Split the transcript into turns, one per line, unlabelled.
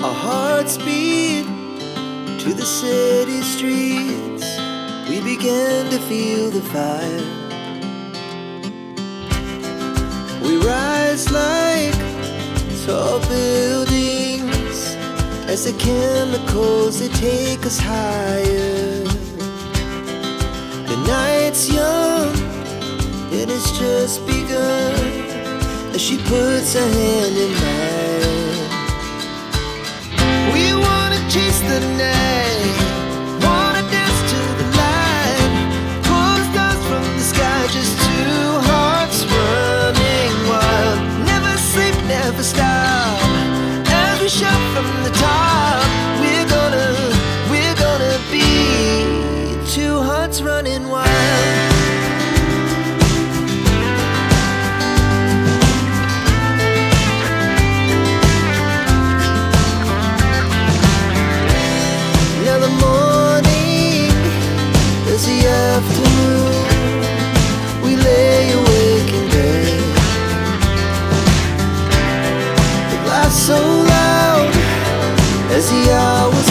Our hearts beat to the city streets. We began to feel the fire. We rise like tall buildings as the chemicals, they take us higher. The night's young and it's just begun as she puts her hand in mine. We wanna chase the night, wanna dance to the light, pull stars from the sky, just two hearts running wild. Never sleep, never stop, as we shout from the top. We're gonna be two hearts running wild. Now the morning is the afternoon. We lay awake in bed. The laughs so loud as the hours